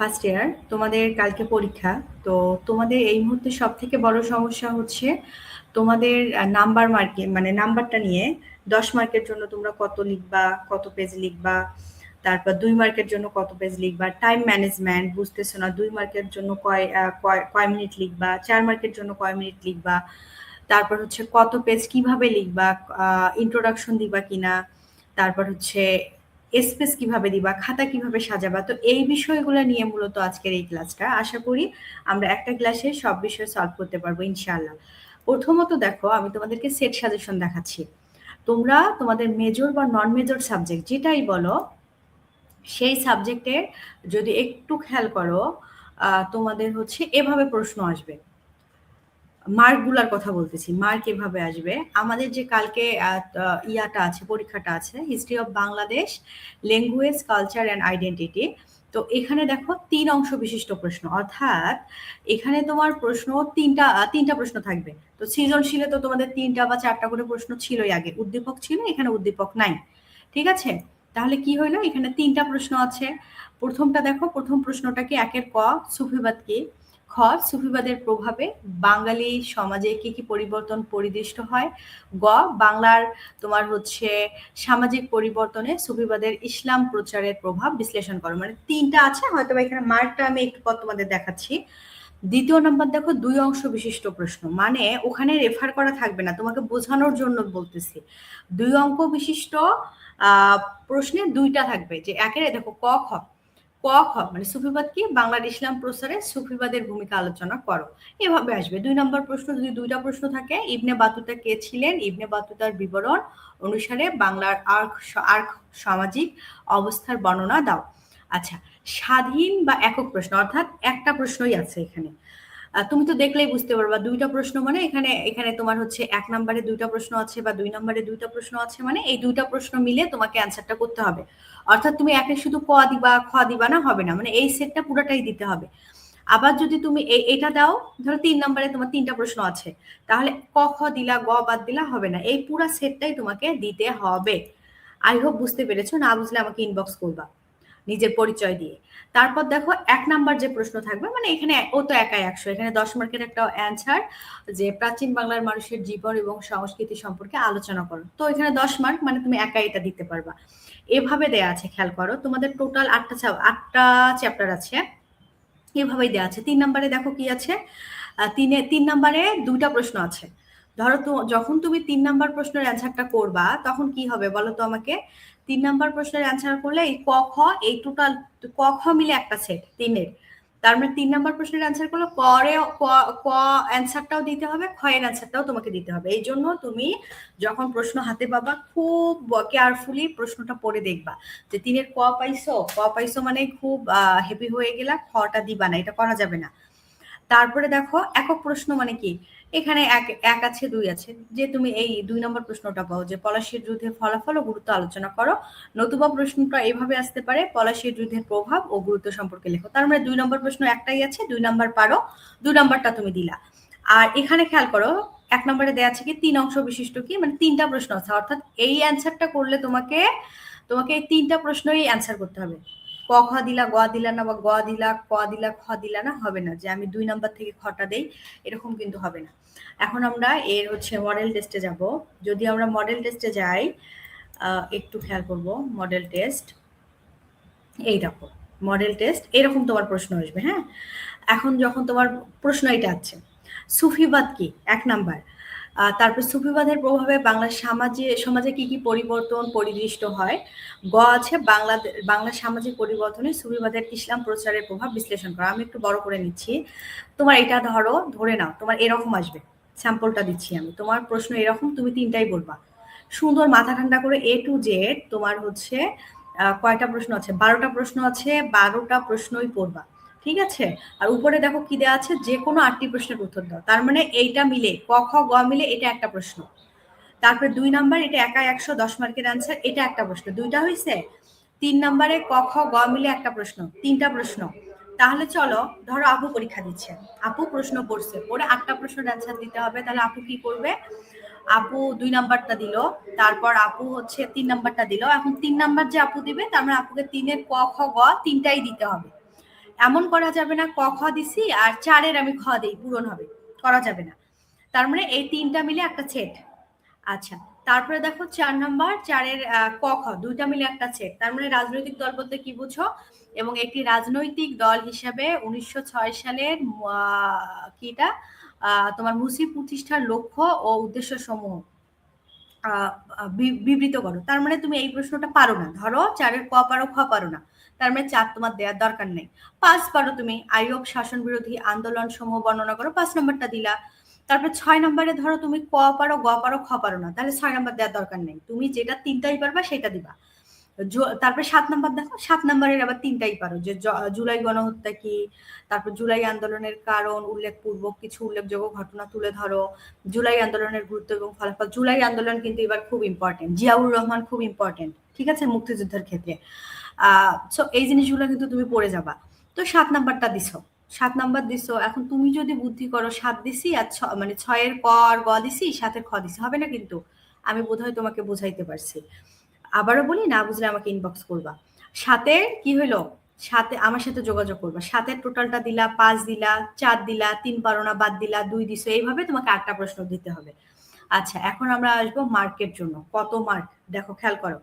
First year, তোমাদের কালকে পরীক্ষা। তো তোমাদের এই মুহূর্তে সব থেকে বড় সমস্যা হচ্ছে তোমাদের নাম্বার মার্কে, মানে নাম্বারটা নিয়ে 10 মার্কের জন্য তোমরা কত লিখবা, কত পেজ লিখবা, তারপর 2 মার্কের জন্য কত পেজ লিখবা, টাইম ম্যানেজমেন্ট বুঝতেছো না, 2 মার্কের জন্য কয় মিনিট লিখবা, 4 মার্কের জন্য কয় মিনিট লিখবা, তারপর হচ্ছে কত পেজ কিভাবে লিখবা, ইন্ট্রোডাকশন দিবা কিনা, তারপর হচ্ছে স্পেস কিভাবে দিবা, খাতা কিভাবে সাজাবা। তো এই বিষয়গুলো নিয়ে মূলত আজকের এই ক্লাসটা। আশা করি আমরা একটা ক্লাসে সব বিষয় সলভ করতে পারবো ইনশাআল্লাহ। প্রথমত দেখো, আমি তোমাদেরকে সেট সাজেশন দেখাচ্ছি। তোমরা তোমাদের মেজর বা নন মেজর সাবজেক্ট যেটাই বলো, সেই সাবজেক্টের যদি একটু খেয়াল করো, তোমাদের হচ্ছে এভাবে প্রশ্ন আসবে। মার্কগুলার কথা বলতেছি, মার্ক এভাবে আসবে। আমাদের যে কালকে ইয়াটা আছে, পরীক্ষাটা আছে, history of Bangladesh, language, culture and identity. তো এখানে দেখো 3 অংশ বিশিষ্ট প্রশ্ন, অর্থাৎ এখানে তোমার প্রশ্ন তিনটা প্রশ্ন থাকবে। তো সৃজনশীলে তো তোমাদের 3টা বা 4টা করে প্রশ্ন ছিলই, আগে উদ্দীপক ছিল, এখানে উদ্দীপক নাই। ঠিক আছে, তাহলে কি হইলো, এখানে 3টা প্রশ্ন আছে। প্রথমটা দেখো, প্রথম প্রশ্নটা কি, 1-এর ক, সুফিবাদ কি। খ, সুফিবাদের প্রভাবে বাঙালি সমাজে কি কি পরিবর্তন পরিদৃষ্ট হয়। গ, বাংলার তোমার হচ্ছে সামাজিক পরিবর্তনে সুফিবাদের ইসলাম প্রচারের প্রভাব বিশ্লেষণ করো। মানে 3টা আছে, হয়তো এখানে মার্কটা আমি একটু পর তোমাদের দেখাচ্ছি। দ্বিতীয় নাম্বার দেখো, 2 অংশ বিশিষ্ট প্রশ্ন, মানে ওখানে রেফার করা থাকবে না, তোমাকে বোঝানোর জন্য বলতেছি। 2 অঙ্ক বিশিষ্ট প্রশ্নে 2টা থাকবে, যে একের দেখো ক খ, ক খ মানে সুফিবাদ কি, বাংলার ইসলাম প্রচারে সুফিবাদের ভূমিকা আলোচনা করো। এভাবে আসবে 2 নম্বর প্রশ্ন। যদি 2টা প্রশ্ন থাকে, ইবনে বাতুতা কে ছিলেন, ইবনে বাতুতার বিবরণ অনুসারে বাংলার আর্ক সামাজিক অবস্থার বর্ণনা দাও। আচ্ছা, স্বাধীন বা একক প্রশ্ন, অর্থাৎ একটা প্রশ্নই আছে এখানে। তুমি তো দেখলেই বুঝতে পারবা 2টা প্রশ্ন মানে এখানে এখানে তোমার হচ্ছে 1 নম্বরে 2টা প্রশ্ন আছে বা 2 নম্বরে 2টা প্রশ্ন আছে, মানে এই 2টা প্রশ্ন মিলে তোমাকে অ্যান্সারটা করতে হবে। অর্থাৎ তুমি একে শুধু ক দিবা খ দিবা না, হবে না, মানে এই সেটটা পুরোটাই দিতে হবে। আবার যদি তুমি এটা দাও, ধরো 3 নম্বরে তোমার 3টা প্রশ্ন আছে, তাহলে ক খ দিলা, গ বাদ দিলা, হবে না, এই পুরো সেটটাই তোমাকে দিতে হবে। আই হোপ বুঝতে পেরেছো, না বুঝলে আমাকে ইনবক্স করবা নিজের পরিচয় দিয়ে। তারপর দেখো 1 নাম্বার যে প্রশ্ন থাকবে, মানে এখানে ও তো একাই 100, এখানে 10 মার্কের একটা অ্যান্সার, যে প্রাচীন বাংলার মানুষের জীবন এবং সংস্কৃতি সম্পর্কে আলোচনা করো। তো এখানে 10 মার্ক, মানে তুমি একাই এটা দিতে পারবা। এভাবে দেয়া আছে, খেয়াল করো, তোমাদের টোটাল 8টা চ্যাপ্টার আছে, এভাবেই দেওয়া আছে। 3 নম্বরে দেখো কি আছে, 3 নম্বরে 2টা প্রশ্ন আছে। ধরো তো যখন তুমি 3 নাম্বার প্রশ্নের অ্যান্সারটা করবা, তখন কি হবে বলো তো আমাকে। 3 নাম্বার প্রশ্নের অ্যান্সার করলে এই ক খ, এই টোটাল ক খ মিলে একটা সেট 3-এর। তার মানে 3 নাম্বার প্রশ্নের অ্যান্সার করলে ক অ্যান্সারটাও দিতে হবে, খ এর অ্যান্সারটাও তোমাকে দিতে হবে। এই জন্য তুমি যখন প্রশ্ন হাতে পাবা, খুব কেয়ারফুলি প্রশ্নটা পড়ে দেখবা, যে 3-এর ক পাইছো মানে খুব হেভি হয়ে গেলা, খটা দিবা না, এটা করা যাবে না। তারপরে দেখো একক প্রশ্ন মানে কি, এখানে এক আছে 2 আছে, যে তুমি এই 2 নম্বর প্রশ্নটা পাও, যে পলাশীর যুদ্ধের ফলাফল ও গুরুত্ব আলোচনা করো। নতুবা প্রশ্নটা এভাবে আসতে পারে, পলাশীর যুদ্ধের প্রভাব ও গুরুত্ব সম্পর্কে লেখো। তার মানে 2 নম্বর প্রশ্ন একটাই আছে, 2 নাম্বার পারো, 2 নাম্বারটা তুমি দিলা। আর এখানে খেয়াল করো, 1 নম্বরে দেয়া আছে কি 3 অংশ বিশিষ্ট কি, মানে 3টা প্রশ্ন আছে, অর্থাৎ এই অ্যান্সারটা করলে তোমাকে তোমাকে এই 3টা প্রশ্নই অ্যান্সার করতে হবে। ক খ দিলা, গ দিলা না, বা গ দিলা, ক দিলা, খ দিলা না, হবে না, যে আমি 2 নাম্বার থেকে খটা দেই, এরকম কিন্তু হবে না। এখন আমরা এর হচ্ছে মডেল টেস্টে যাব। যদি আমরা মডেল টেস্টে যাই, একটু খেয়াল করব, মডেল টেস্ট, এই দেখো মডেল টেস্ট এরকম তোমার প্রশ্ন আসবে। হ্যাঁ, এখন যখন তোমার প্রশ্ন এটা আছে, সুফিবাদ কি 1 নাম্বার, তারপর সুফিবাদের প্রভাবে বাংলার সমাজে কি কি পরিবর্তন পরিদৃষ্ট হয়। গ আছে বাংলার সামাজিক পরিবর্তনে সুফিবাদের ইসলাম প্রচারের প্রভাব বিশ্লেষণ করা। আমি একটু বড় করে নিচ্ছি, তোমার এটা ধরে নাও, তোমার এরকম আসবে, স্যাম্পলটা দিচ্ছি আমি, তোমার প্রশ্ন এরকম, তুমি 3টাই বলবা, সুন্দর মাথা ঠান্ডা করে, এ টু জেড তোমার হচ্ছে কয়টা প্রশ্ন আছে, 12টা প্রশ্ন আছে, 12টা প্রশ্নই পড়বা। ঠিক আছে, আর উপরে দেখো কি দেওয়া আছে, যে কোনো 8টি প্রশ্নের উত্তর দাও। তার মানে এইটা মিলে ক খ গ মিলে এটা একটা প্রশ্ন। তারপরে 2 নাম্বার, এটা একা 110 মার্কের অ্যান্সার, এটা একটা প্রশ্ন, 2টা হয়েছে। 3 নাম্বারে ক খ গ মিলে একটা প্রশ্ন, 3টা প্রশ্ন। তাহলে চলো, ধরো আপু পরীক্ষা দিচ্ছে, আপু প্রশ্ন পড়ছে, পড়ে 8টা প্রশ্নের অ্যান্সার দিতে হবে, তাহলে আপু কি করবে, আপু 2 নাম্বারটা দিল, তারপর আপু হচ্ছে 3 নাম্বারটা দিল। এখন 3 নাম্বার যে আপু দিবে, তার মানে আপুকে 3-এর ক খ গ 3টাই দিতে হবে। এমন করা যাবে না ক খ দিছি আর 4-এর আমি খ দেই পূরণ হবে, করা যাবে না। তার মানে এই 3টা মিলে একটা সেট। আচ্ছা, তারপরে দেখো 4 নাম্বার, 4-এর ক খ 2টা মিলে একটা সেট। তার মানে রাজনৈতিক দল বলতে কি বুঝো? এবং একটি রাজনৈতিক দল হিসেবে 1906 সালের কিটা তোমার মুসিব প্রতিষ্ঠার লক্ষ্য ও উদ্দেশ্য সমূহ বিবৃত করো। তার মানে তুমি এই প্রশ্নটা পারো না, ধরো 4-এর ক পারো, খ পারো না, তার মানে 4 তোমার দেওয়ার দরকার নেই। 5 পারো তুমি, আইয়ুব শাসন বিরোধী আন্দোলন সমূহ বর্ণনা করো, 5 নম্বরটা দিলা। তারপর 6 নম্বরে ধরো তুমি ক পারো, গ পারো, খ পারো না, তাহলে 6 নম্বর দেওয়ার দরকার নেই, তুমি যেটা 3টাই পারবা সেটা দিবা। তারপরে 7 নাম্বার দেখো, 7 নাম্বারের আবার 3টাই পারো, যে জুলাই গণহত্যা কি, তারপর জুলাই আন্দোলনের কারণ উল্লেখপূর্বক কিছু উল্লেখযোগ্য ঘটনা তুলে ধরো, জুলাই আন্দোলনের গুরুত্ব এবং ফলাফল। জুলাই আন্দোলন কিন্তু এবার খুব ইম্পর্টেন্ট, জিয়াউর রহমান খুব ইম্পর্টেন্ট, ঠিক আছে, মুক্তিযুদ্ধের ক্ষেত্রে। সো এই জিনিসগুলো কিন্তু তুমি পড়ে যাবা। তো 7 নাম্বারটা দিছো, 7 নাম্বার দিছো। এখন তুমি যদি বুদ্ধি করো 7 দিছি আর মানে 6-এর ক আর গ দিছি, 7-এর খ দিছি, হবে না কিন্তু। আমি বোধহয় তোমাকে বোঝাইতে পারছি। আবারও বলি, না বুঝলে আমাকে ইনবক্স করবা। 7-এর কি হইলো, 7-এ আমার সাথে যোগাযোগ করবা। 7-এর টোটালটা দিলা, 5 দিলা, 4 দিলা, 3 পারো না বাদ দিলা, 2 দিছো, এইভাবে তোমাকে 8টা প্রশ্ন দিতে হবে। আচ্ছা, এখন আমরা আসবো মার্কের জন্য। কত মার্ক দেখো, খেয়াল করো।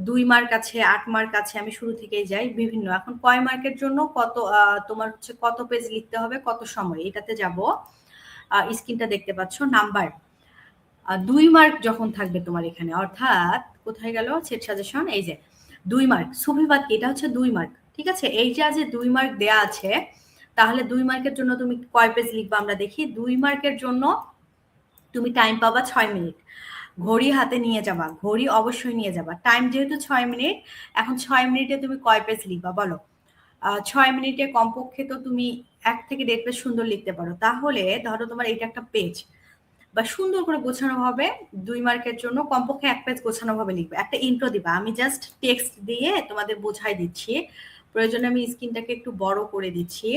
2 মার্ক আছে, 8 মার্ক আছে, আমি শুরু থেকেই যাই বিভিন্ন। এখন কয় মার্কের জন্য কত তোমার হচ্ছে কত পেজ লিখতে হবে, কত সময়, এটাতে যাব। স্ক্রিনটা দেখতে পাচ্ছ, নাম্বার 2 মার্ক যখন থাকবে তোমার এখানে, অর্থাৎ কোথায় গেল সেট সাজেশন, এই যে 2 মার্ক সুফিবাদ কি, এটা হচ্ছে 2 মার্ক, ঠিক আছে। এই যে 2 মার্ক দেয়া আছে, তাহলে 2 মার্কের জন্য তুমি কয় পেজ লিখবা আমরা দেখি। 2 মার্কের জন্য তুমি টাইম পাবা 6 মিনিট। ঘড়ি হাতে নিয়ে যাবা, ঘড়ি অবশ্যই নিয়ে যাবা। টাইম যেহেতু 6 মিনিট, এখন 6 মিনিটে তুমি কয় পেজ লিখবা বলো। 6 মিনিটে কমপক্ষে তো তুমি 1 থেকে 1.5 পেজ সুন্দর লিখতে পারো। তাহলে ধরো তোমার এটা একটা পেজ, বা সুন্দর করে গোছানো হবে। 2 মার্কের জন্য কমপক্ষে 1 পেজ গোছানো ভাবে লিখবে। একটা ইন্ট্রো দিবা, আমি জাস্ট টেক্সট দিয়ে তোমাদের বোঝাই দিচ্ছি, প্রয়োজনে আমি স্ক্রিনটাকে একটু বড় করে দিচ্ছি।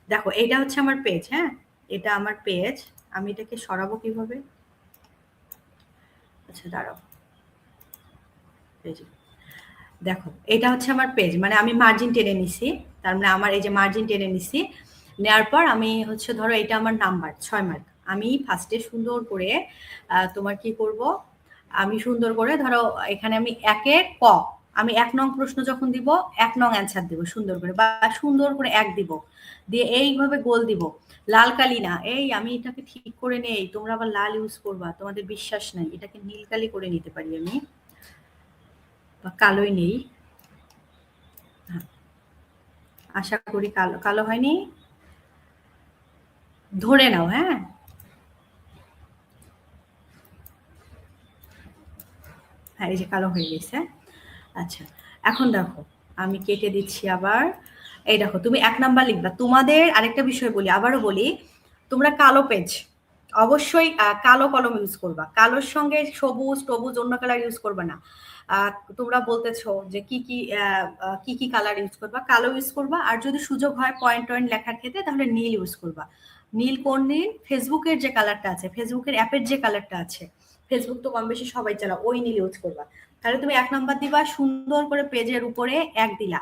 দেখো, এটা হচ্ছে আমার পেজ, হ্যাঁ, এটা আমার পেজ। আমি এটাকে সরাবো কিভাবে, আচ্ছা দাঁড়াও, দেখো এটা হচ্ছে আমার পেজ, মানে আমি মার্জিন টেনে নিছি। তার মানে আমার এই যে মার্জিন টেনে নিছি, নেওয়ার পর আমি হচ্ছে ধরো এটা আমার নাম্বার 6 মার্ক। আমি ফার্স্টে সুন্দর করে তোমার কি করব, আমি সুন্দর করে ধরো এখানে আমি 1-এর ক, আমি 1 নং প্রশ্ন যখন দিব 1 নং অ্যান্সার দিব সুন্দর করে, বা সুন্দর করে 1 দিব, দিয়ে এইভাবে গোল দিব। লাল কালি না, এই আমি এটাকে ঠিক করে নেই, তোমরা আবার লাল ইউজ করবা, তোমাদের বিশ্বাস নাই, এটাকে নীল কালি করে নিতে পারি আমি, বা কালোই নেই। আশা করি কালো কালো হয়নি, ধরে নাও, হ্যাঁ। হ্যাঁ, এই যে কালো হয়ে গেছে। আচ্ছা, এখন দেখো আমি কেটে দিচ্ছি আবার। এই দেখো, তুমি 1 নাম্বার লিখবা। তোমাদের আরেকটা বিষয় বলি, আবারও বলি, তোমরা কালো পেজ অবশ্যই কালো কলম ইউজ করবা। কালোর সঙ্গে সবুজ টবুজ অন্য কালার ইউজ করবা না। তোমরা বলতেছো যে কি কালার ইউজ করবা, কালো ইউজ করবা। আর যদি সুযোগ হয় পয়েন্ট টয়েন্ট লেখার ক্ষেত্রে, তাহলে নীল ইউজ করবা। নীল কোন নীল, ফেসবুকের যে কালারটা আছে, ফেসবুকের অ্যাপের যে কালারটা আছে, ফেসবুক তো কম বেশি সবাই চালাও, ওই নীল ইউজ করবা। তাহলে তুমি 1 নাম্বার দিবা, সুন্দর করে পেজের উপরে 1 দিলা।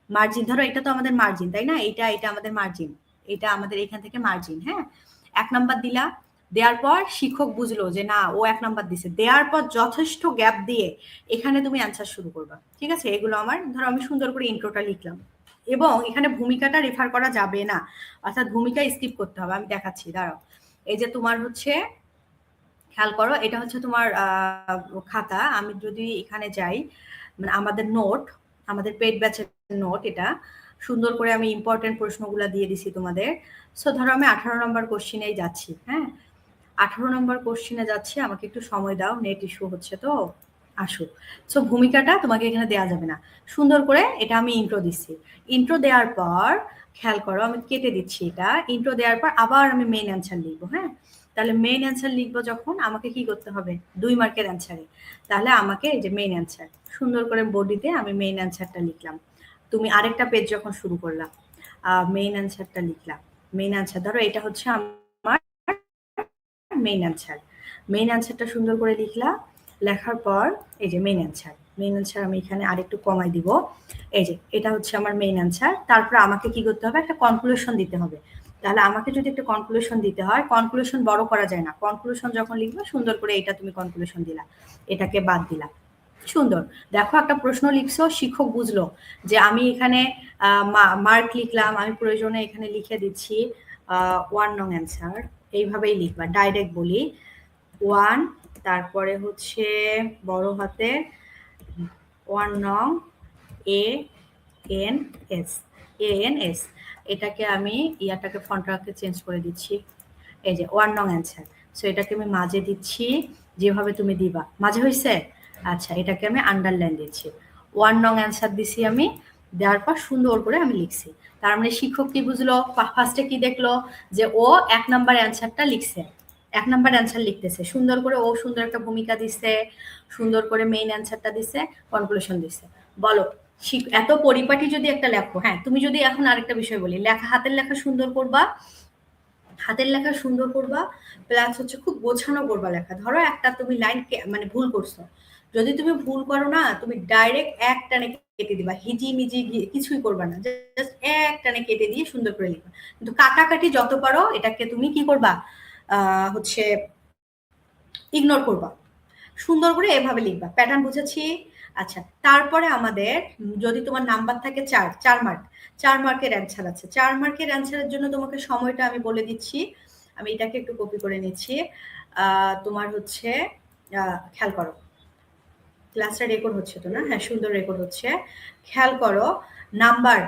মার্জিন ধরো, এটা তো আমাদের মার্জিন, তাই না, এটা আমাদের মার্জিন, এটা আমাদের এখান থেকে মার্জিন, হ্যাঁ। 1 নাম্বার দিলা, দেওয়ার পর শিক্ষক বুঝলো যে না ও 1 নাম্বার দিছে, দেওয়ার পর যথেষ্ট গ্যাপ দিয়ে এখানে তুমি অ্যান্সার শুরু করবা, ঠিক আছে। এগুলো আমার, ধরো আমি সুন্দর করে ইন্ট্রোটা লিখলাম, এবং এখানে ভূমিকাটা রেফার করা যাবে না, অর্থাৎ ভূমিকা স্কিপ করতে হবে। আমি দেখাচ্ছি, দাঁড়াও। এই যে তোমার হচ্ছে, খেয়াল করো, এটা হচ্ছে তোমার খাতা। আমি যদি এখানে যাই, মানে আমাদের নোট, আমাদের পেড ব্যাচের নোট, এটা সুন্দর করে আমি ইম্পর্টেন্ট প্রশ্নগুলো দিয়ে দিছি তোমাদের। সো ধরো আমি 18 নম্বর কোশ্চিনেই যাচ্ছি, হ্যাঁ, 18 নম্বর কোশ্চিনে যাচ্ছি। আমাকে একটু সময় দাও, নেট ইস্যু হচ্ছে তো, আসুক। সো ভূমিকাটা তোমাকে এখানে দেওয়া যাবে না, সুন্দর করে এটা আমি ইন্ট্রো দিচ্ছি। ইন্ট্রো দেওয়ার পর খেয়াল করো, আমি কেটে দিচ্ছি এটা। ইন্ট্রো দেওয়ার পর আবার আমি মেইন অ্যান্সার লিখবো, হ্যাঁ। তাহলে মেইন অ্যান্সার লিখবো যখন, আমাকে কি করতে হবে, 2 মার্কের অ্যান্সারে, তাহলে আমাকে এই যে মেইন অ্যান্সার সুন্দর করে বডিতে আমি মেইন অ্যান্সারটা লিখলাম। তুমি আরেকটা পেজ যখন শুরু করলাম, মেইন অ্যান্সারটা লিখলাম। মেইন অ্যান্সার ধরো এটা হচ্ছে আমার মেইন অ্যান্সার। মেইন অ্যান্সারটা সুন্দর করে লিখলা, লেখার পর এই যে মেইন অ্যান্সার, মেইন অ্যান্সার আমি এখানে আরেকটু কমাই দিব। এই যে এটা হচ্ছে আমার মেইন অ্যান্সার। তারপর আমাকে কি করতে হবে, একটা কনক্লুশন দিতে হবে। তাহলে আমাকে যদি একটা কনক্লুশন দিতে হয়, কনক্লুশন বড় করা যায় না। কনক্লুশন যখন লিখবে সুন্দর করে এটা তুমি কনক্লুশন দিলা, এটাকে বাদ দিলা, সুন্দর। দেখো একটা প্রশ্ন লিখছো, শিক্ষক বুঝলো যে আমি এখানে মার্ক লিখলাম, আমি প্রয়োজনে এখানে লিখে দিচ্ছি 1 নং অ্যান্সার। এইভাবেই লিখবা, ডাইরেক্ট বলি 1, তারপরে হচ্ছে বড় হাতে 1 নং এ এন এস, ANS। এটাকে আমি ইয়াটাকে ফন্টটাকে চেঞ্জ করে দিচ্ছি। এই যে 1 নং অ্যান্সার। সো এটাকে আমি মাঝে দিচ্ছি, যেভাবে তুমি দিবা। মাঝে হয়েছে? আচ্ছা, এটাকে আমি আন্ডারলাইন দিচ্ছি। 1 নং অ্যান্সার দিছি আমি, দেওয়ার পর সুন্দর করে আমি লিখছি। তার মানে শিক্ষক কি বুঝলো, ফার্স্টে কি দেখলো যে ও 1 নাম্বার অ্যান্সারটা লিখছে, 1 নাম্বার অ্যান্সার লিখতেছে সুন্দর করে, ও সুন্দর একটা ভূমিকা দিচ্ছে, সুন্দর করে মেইন অ্যান্সারটা দিচ্ছে, কনক্লুশন দিচ্ছে। বলো, এত পরিপাটি যদি একটা লেখো, হ্যাঁ তুমি যদি এখন আরেকটা বিষয় বলি, লেখা, হাতের লেখা সুন্দর করবা, হাতের লেখা সুন্দর করবা, প্লাস হচ্ছে খুব গোছানো করবা লেখা। ধরো একটা তুমি লাইন মানে ভুল করছো, যদি তুমি ভুল করো না, তুমি ডাইরেক্ট এক টানে কেটে দিবা, হিজি মিজি কিছুই করবা না, জাস্ট এক টানে কেটে দিয়ে সুন্দর করে লিখবা। কিন্তু কাটাকাটি যত পারো এটাকে তুমি কি করবা, হচ্ছে ইগনোর করবা, সুন্দর করে এভাবে লিখবা। প্যাটার্ন বুঝেছি? আচ্ছা, তারপরে আমাদের যদি তোমার নাম্বার থাকে 4 মার্ক, 4 মার্কের অ্যান্সার আছে। 4 মার্কের অ্যান্সারের জন্য তোমাকে সময়টা আমি বলে দিচ্ছি। আমি এটাকে একটু কপি করে নিচ্ছি। তোমার হচ্ছে খেয়াল করো, ক্লাসটা রেকর্ড হচ্ছে তো না? হ্যাঁ, সুন্দর রেকর্ড হচ্ছে। খেয়াল করো, নাম্বার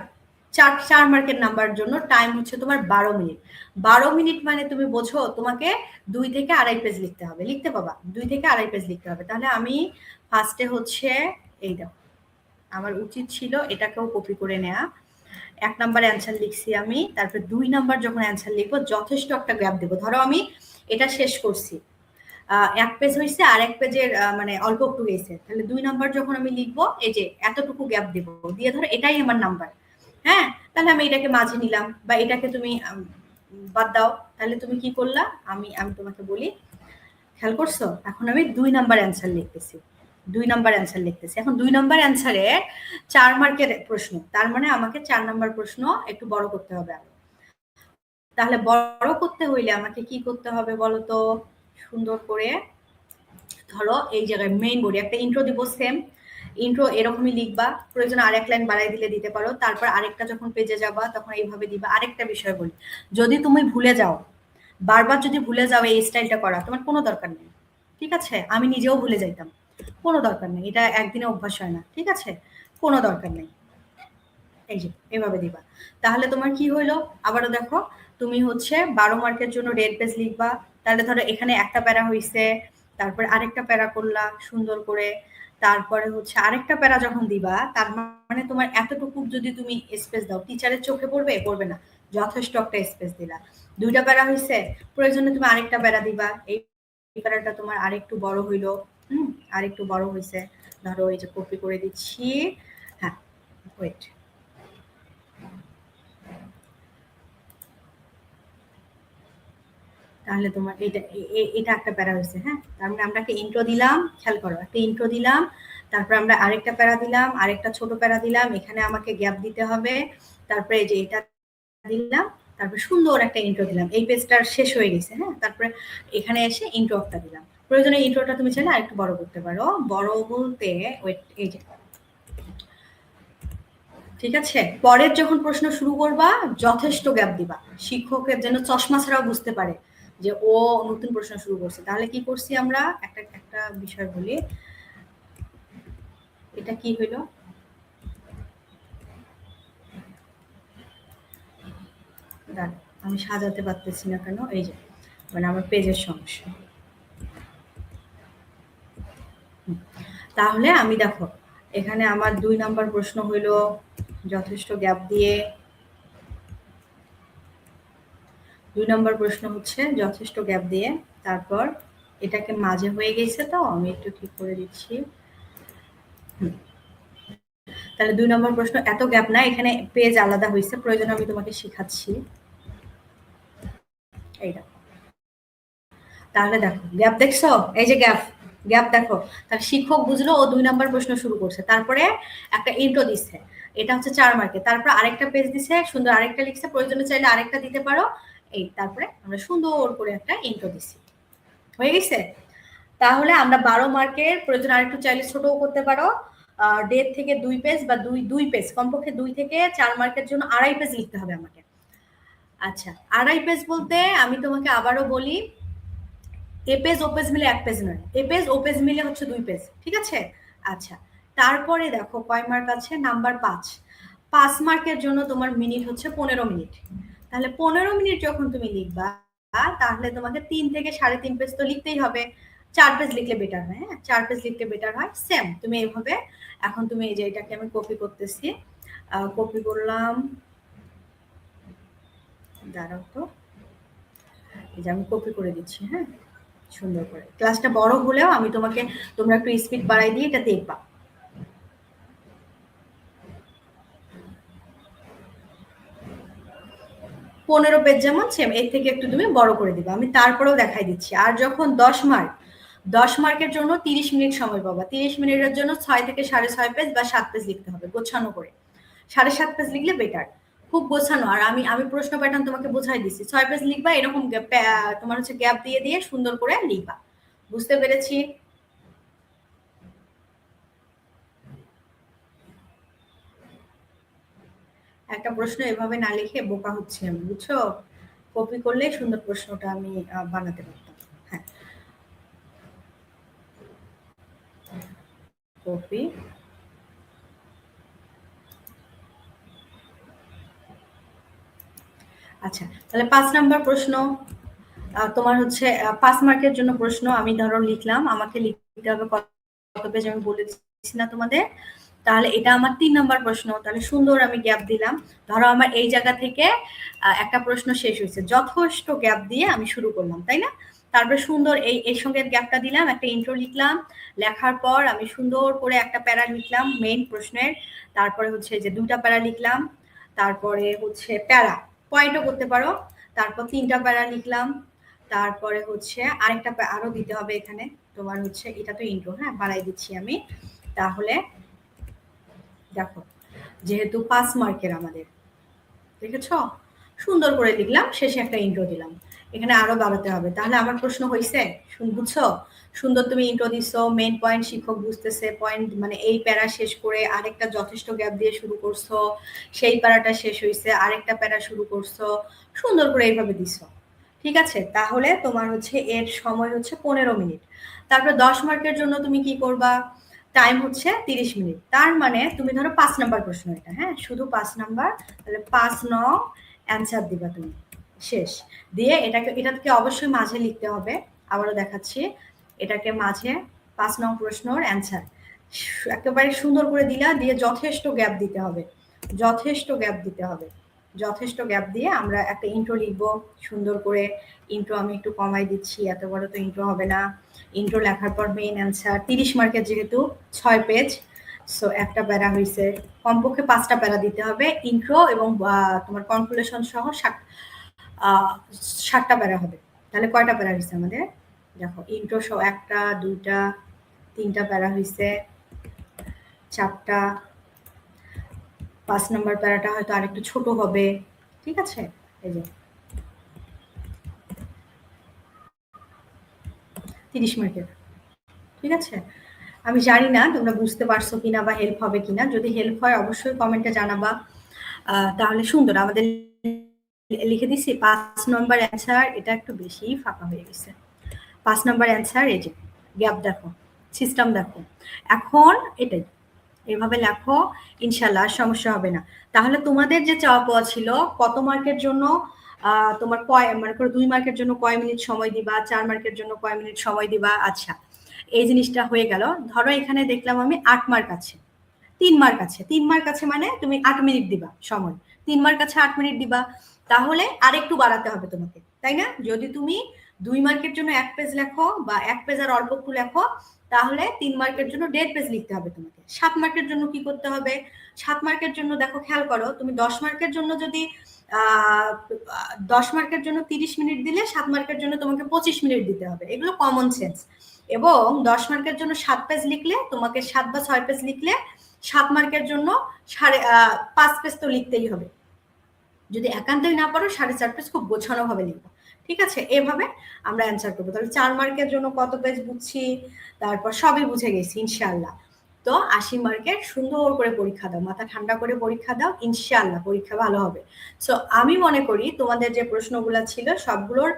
4 মার্কের নাম্বার জন্য টাইম হচ্ছে তোমার 12 মিনিট। 12 মিনিট মানে তুমি বোঝো তোমাকে 2 থেকে 2.5 পেজ লিখতে হবে, লিখতে পাবা 2 থেকে 2.5 পেজ লিখতে হবে। তাহলে আমি ফার্স্টে হচ্ছে এই দেখো, আমার উচিত ছিল এটাকেও কপি করে নেওয়া। 1 নাম্বার অ্যান্সার লিখছি আমি, তারপর 2 নাম্বার যখন অ্যান্সার লিখবো যথেষ্ট একটা গ্যাপ দেবো। ধরো আমি এটা শেষ করছি, 1 পেজ হয়েছে আর 1 পেজের মানে অল্প একটু গেছে, তাহলে 2 নাম্বার যখন আমি লিখবো এই যে এতটুকু গ্যাপ দেব, দিয়ে ধরো এটাই আমার নাম্বার। হ্যাঁ, তাহলে আমি এটাকে মাঝে নিলাম, বা এটাকে তুমি বাদ দাও। তাহলে তুমি কি করলা, আমি আমি তোমাকে বলি, খেয়াল করছো? এখন আমি 2 নাম্বার অ্যান্সার লিখতেছি, 2 নাম্বার অ্যান্সার লিখতেছি। এখন 2 নাম্বার অ্যান্সারে 4 মার্কের প্রশ্ন, তার মানে আমাকে 4 নাম্বার প্রশ্ন একটু বড় করতে হবে। তাহলে বড় করতে হইলে আমাকে কি করতে হবে বলো তো? সুন্দর করে ধরো এই জায়গায় মেইন বডি একটা ইন্ট্রো দিব, সেম ইন্ট্রো এরকমই লিখবা, প্রয়োজন আরেক লাইন বাড়াই দিলে দিতে পারো। তারপর আরেকটা যখন পেজে যাবা তখন এইভাবে দিবা। আরেকটা বিষয় বলি, যদি তুমি ভুলে যাও, বারবার যদি ভুলে যাও এই স্টাইলটা করা, তোমার কোনো দরকার নেই, ঠিক আছে? আমি নিজেও ভুলে যাইতাম, কোনো দরকার নেই, এটা একদিনে অভ্যাস হয় না, ঠিক আছে? কোনো দরকার নেই। এই যে এভাবে দিবা, তাহলে তোমার কি হইলো? আবারও দেখো, তুমি হচ্ছে 12 মার্কের জন্য 1.5 পেজ লিখবা। তাহলে ধরো এখানে একটা প্যারা হইছে, তারপরে আরেকটা প্যারা করলা সুন্দর করে, তারপরে হচ্ছে আরেকটা প্যারা যখন দিবা, তার মানে তোমার এতটুকু যদি তুমি স্পেস দাও, টিচারের চোখে পড়বে? পড়বে না, যথেষ্ট একটা স্পেস দিলা। 2টা প্যারা হইছে, প্রয়োজনে তুমি আরেকটা প্যারা দিবা, এই প্যারাটা তোমার আরেকটু বড় হইলো, আরেকটু বড় হইছে। ধরো এই যে কপি করে দিচ্ছি, হ্যাঁ ওয়েট, তাহলে তোমার এটা একটা প্যারা হয়েছে। হ্যাঁ, তার মানে আমরা একটা ইন্ট্রো দিলাম, খেয়াল করো, একটা ইন্ট্রো দিলাম, তারপর আমরা আরেকটা প্যারা দিলাম, আরেকটা ছোট প্যারা দিলাম, এখানে আমাকে গ্যাপ দিতে হবে, তারপরে এই যে এটা দিলাম, তারপর সুন্দর একটা ইন্ট্রো দিলাম, এই পেজটা শেষ হয়ে গেছে। হ্যাঁ, তারপরে এখানে এসে ইন্ট্রো একটা দিলাম, প্রয়োজনে ইন্ট্রোটা তুমি চাইলে আরেকটু বড় করতে পারো। বড় বলতে ওয়েট, এই যে ঠিক আছে, পরের যখন প্রশ্ন শুরু করবা যথেষ্ট গ্যাপ দিবা, শিক্ষকের যেন চশমা ছাড়াও বুঝতে পারে যে ও নতুন প্রশ্ন শুরু করছে। তাহলে কি করছি আমরা, একটা একটা বিষয় বলি, এটা কি হইলো, আমি সাজাতে পারতেছি না কেন, এই যে মানে আমার পেজের সমস্যা। তাহলে আমি দেখো, এখানে আমার 2 নাম্বার প্রশ্ন হইলো যথেষ্ট গ্যাপ দিয়ে, 2 নম্বর প্রশ্ন হচ্ছে যথেষ্ট গ্যাপ দিয়ে, তারপর এটাকে মাঝে হয়ে গেছে, তো আমি একটু ঠিক করে দিচ্ছি। তাহলে 2 নম্বর প্রশ্ন এত গ্যাপ না, এখানে পেজ আলাদা হয়েছে, প্রয়োজন আমি তোমাকে শিখাচ্ছি। এই দেখো, তাহলে দেখো গ্যাপ দেখছো, এই যে গ্যাপ, গ্যাপ দেখো, তার শিক্ষক বুঝলো ও 2 নাম্বার প্রশ্ন শুরু করছে, তারপরে একটা ইন্ট্রো দিচ্ছে, এটা হচ্ছে 4 মার্কে, তারপর আরেকটা পেজ দিছে, সুন্দর আরেকটা লিখছে, প্রয়োজনে চাইলে আরেকটা দিতে পারো, এই তারপরে আমরা সুন্দর করে একটা ইন্ট্রো দিছি, হয়ে গেছে। তাহলে আমরা 12 মার্কের প্রয়োজন আরেকটু চাইলে ছোটও করতে পারো, 1.5 থেকে 2 পেজ বা 2 পেজ, কমপক্ষে 2 থেকে 4 মার্কের জন্য 2.5 পেজ লিখতে হবে আমাকে। আচ্ছা, 2.5 পেজ বলতে আমি তোমাকে আবারও বলি, এ পেজ ও পেজ মিলে 1 পেজ নয়, এ পেজ ও পেজ মিলে হচ্ছে 2 পেজ, ঠিক আছে। আচ্ছা, তারপরে দেখো কয় মার্ক আছে, নাম্বার 5। 5 মার্কের জন্য তোমার মিনিট হচ্ছে 15 মিনিট। তাহলে 15 মিনিট যখন তুমি লিখবা, তাহলে তোমাকে 3 থেকে 3.5 পেজ তো লিখতেই হবে। 4 পেজ লিখলে বেটার হয়, হ্যাঁ 4 পেজ লিখলে বেটার হয়। সেম তুমি এইভাবে, এখন তুমি এই যে এটাকে আমি কপি করতেছি, কপি করলাম, দাঁড়াও তো, এই যে আমি কপি করে দিচ্ছি, হ্যাঁ সুন্দর করে। ক্লাসটা বড় হলেও আমি তোমাকে, তোমরা একটু স্পিড বাড়াই দিয়ে এটা দেখবা। পনেরো পেজ যেমন সেম, এর থেকে একটু তুমি বড় করে দিবা, আমি তারপরেও দেখাই দিচ্ছি। আর যখন 10 মার্ক, 10 মার্কের জন্য 30 মিনিট সময় পাবা। 30 মিনিটের জন্য 6 থেকে 6.5 পেজ বা 7 পেজ লিখতে হবে গোছানো করে। 7.5 পেজ লিখলে বেটার, খুব গোছানো। আর আমি আমি প্রশ্ন প্যাটার্ন তোমাকে বোঝাই দিচ্ছি, 6 পেজ লিখবা, এরকম তোমার হচ্ছে গ্যাপ দিয়ে দিয়ে সুন্দর করে লিখবা। বুঝতে পেরেছি? একটা প্রশ্ন এভাবে না লিখে বোকা হচ্ছে আমি, বুঝছো? কপি করলে সুন্দর প্রশ্নটা আমি বানাতে পারতাম। হ্যাঁ, কপি। আচ্ছা, তাহলে 5 নাম্বার প্রশ্ন, তোমার হচ্ছে 5 মার্কের জন্য প্রশ্ন। আমি ধরো লিখলাম, আমাকে লিখতে হবে কত পেজ আমি বলে দিচ্ছি না তোমাদের। তাহলে এটা আমার 3 নাম্বার প্রশ্ন, তাহলে সুন্দর আমি গ্যাপ দিলাম। ধরো আমার এই জায়গা থেকে একটা প্রশ্ন শেষ হয়েছে, যথেষ্ট গ্যাপ দিয়ে আমি শুরু করলাম, তাই না? তারপরে সুন্দর এই এর সঙ্গে গ্যাপটা দিলাম, একটা ইন্ট্রো লিখলাম, লেখার পর আমি সুন্দর করে একটা প্যারা লিখলাম মেইন প্রশ্নের, তারপরে হচ্ছে যে 2টা প্যারা লিখলাম, তারপরে হচ্ছে প্যারা পয়েন্টও করতে পারো, তারপর 3টা প্যারা লিখলাম, তারপরে হচ্ছে আরেকটা আরো দিতে হবে এখানে, তোমার হচ্ছে এটা তো ইন্ট্রো, হ্যাঁ বাড়াই দিচ্ছি আমি। তাহলে দেখো, যেহেতু 5 মার্কের আমাদের, দেখেছো সুন্দর করে লিখলাম, শেষে একটা ইন্ট্রো দিলাম, এখানে আরো বাড়াতে হবে। তাহলে আমার প্রশ্ন হয়েছে, বুঝছো? সুন্দর তুমি ইন্ট্রো দিছো, মেইন পয়েন্ট শিক্ষক বুঝতেছে, পয়েন্ট মানে এই প্যারা শেষ করে আরেকটা যথেষ্ট গ্যাপ দিয়ে শুরু করছো, সেই প্যারাটা শেষ হয়েছে, আরেকটা প্যারা শুরু করছো, সুন্দর করে এইভাবে দিছো, ঠিক আছে। তাহলে তোমার হচ্ছে এর সময় হচ্ছে 15 মিনিট। তারপর 10 মার্কের জন্য তুমি কি করবা, টাইম হচ্ছে 30 মিনিট। তার মানে তুমি ধরো 5 নাম্বার প্রশ্ন এটা, হ্যাঁ শুধু 5 নাম্বার, তাহলে 5 নং অ্যান্সার দিবা তুমি, শেষ। দিয়ে এটাকে অবশ্যই মাঝে লিখতে হবে, আবারও দেখাচ্ছি, এটাকে মাঝে 5 নং প্রশ্নর অ্যান্সার একেবারে সুন্দর করে দিলা, দিয়ে যথেষ্ট গ্যাপ দিতে হবে, যথেষ্ট গ্যাপ দিতে হবে, যথেষ্ট গ্যাপ দিয়ে আমরা একটা ইন্ট্রো লিখবো সুন্দর করে। ইন্ট্রো আমি একটু কমাই দিচ্ছি, এত বড় তো ইন্ট্রো হবে না। ইন্ট্রো লেখার পর মেইন অ্যান্সার, 30 মার্কের যেহেতু 6 পেজ, সো একটা প্যারা হয়েছে, কমপক্ষে 5টা প্যারা দিতে হবে ইন্ট্রো এবং তোমার কনক্লুশন সহ 7টা প্যারা হবে। তাহলে কয়টা প্যারা হয়েছে আমাদের, দেখো ইন্ট্রো সহ 1টা 2টা 3টা প্যারা হয়েছে, 4টা, 5 নাম্বার প্যারাটা হয়তো আরেকটু ছোট হবে, ঠিক আছে। এই যে 30 মার্কের, ঠিক আছে। আমি জানি না তোমরা বুঝতে পারছো কিনা বা হেল্প হবে কিনা, যদি হেল্প হয় অবশ্যই কমেন্টে জানাবা। তাহলে সুন্দর আমাদের লিখে দিছি 5 নম্বর অ্যান্সার, এটা একটু বেশি ফাঁকা হয়ে গেছে। 5 নম্বর অ্যান্সার, এই যে গ্যাপ দেখো, সিস্টেম দেখো। এখন এটাই এভাবে লেখো, ইনশাল্লাহ আর সমস্যা হবে না। তাহলে তোমাদের যে চাওয়া পাওয়া ছিল কত মার্কের জন্য, তোমার কয় মানে করে 2 মার্কের জন্য কয় মিনিট সময় দিবা, 4 মার্কের জন্য কয় মিনিট সময় দিবা। আচ্ছা, এই জিনিসটা হয়ে গেল। ধরো এখানে দেখলাম আমি 8 মার্ক আছে, 3 মার্ক আছে, 3 মার্ক আছে মানে তুমি 8 মিনিট দিবা সময়, 3 মার্ক আছে 8 মিনিট দিবা। তাহলে আরেকটু বাড়াতে হবে তোমাকে, তাই না? যদি তুমি 2 মার্কের জন্য 1 পেজ লেখো বা 1 পেজ আর অল্প একটু লেখো, তাহলে 3 মার্কের জন্য 1.5 পেজ লিখতে হবে তোমাকে। 7 মার্কের জন্য কি করতে হবে, 7 মার্কের জন্য দেখো খেয়াল করো, তুমি 10 মার্কের জন্য যদি 10 মার্কের জন্য 30 মিনিট দিলে 7 মার্কের জন্য তোমাকে 25 মিনিট দিতে হবে, এগুলো কমন সেন্স। এবং 10 মার্কের জন্য 7 পেজ লিখলে তোমাকে 7 বা 6 পেজ লিখলে 7 মার্কের জন্য 5 পেজ তো লিখতেই হবে। যদি একান্তই না পারো 4.5 পেজ খুব গোছানো ভাবে লিখবো। ঠিক আছে, এভাবে আমরা অ্যান্সার করবো। তাহলে 4 মার্কের জন্য কত পেজ বুঝছি, তারপর সবই বুঝে গেছি ইনশাআল্লাহ। তো 80 মার্কের সুন্দর করে পরীক্ষা দাও, মাথা ঠান্ডা করে পরীক্ষা দাও, ইনশাআল্লাহ পরীক্ষা ভালো হবে। সো আমি মনে করি তোমাদের যে প্রশ্নগুলো ছিল সবগুলোর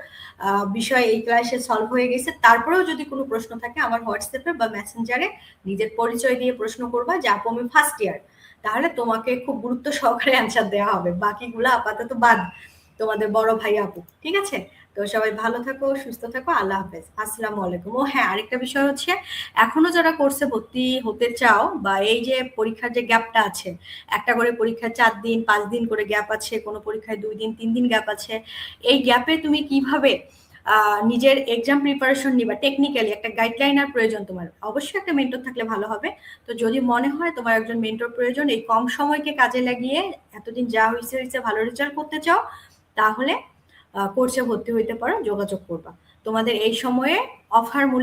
বিষয় এই ক্লাসে সলভ হয়ে গেছে। তারপরেও যদি কোনো প্রশ্ন থাকে আমার হোয়াটসঅ্যাপে বা মেসেঞ্জারে নিজের পরিচয় দিয়ে প্রশ্ন করবা যে আপু আমি ফার্স্ট ইয়ার, তাহলে তোমাকে খুব গুরুত্ব সহকারে অ্যান্সার দেওয়া হবে। বাকিগুলো আপাতত বাদ, তোমাদের বড় ভাই আপু। ঠিক আছে, তো সবাই ভালো থাকো, সুস্থ থাকো, আল্লাহ হাফেজ, আসসালামু আলাইকুম। ও হ্যাঁ, আরেকটা বিষয় হচ্ছে, এখনো যারা কোর্সে ভর্তি হতে চাও বা এই যে পরীক্ষার যে গ্যাপটা আছে, একটা করে পরীক্ষায় 4 দিন 5 দিন করে গ্যাপ আছে, কোনো পরীক্ষায় 2 দিন 3 দিন গ্যাপ আছে, এই গ্যাপে তুমি কিভাবে নিজের এক্সাম প্রিপারেশন নিবা, টেকনিক্যালি একটা গাইডলাইনার প্রয়োজন তোমার। অবশ্যই একটা মেন্টর থাকলে ভালো হবে। তো যদি মনে হয় তোমার একজন মেন্টর প্রয়োজন, এই কম সময়কে কাজে লাগিয়ে এতদিন যা হয়েছে হয়েছে ভালো রেজাল্ট করতে চাও, তাহলে কোর্সে ভর্তি হইতে পারো, যোগাযোগ করবা। তোমাদের এই সময়ে অফার মূল্যে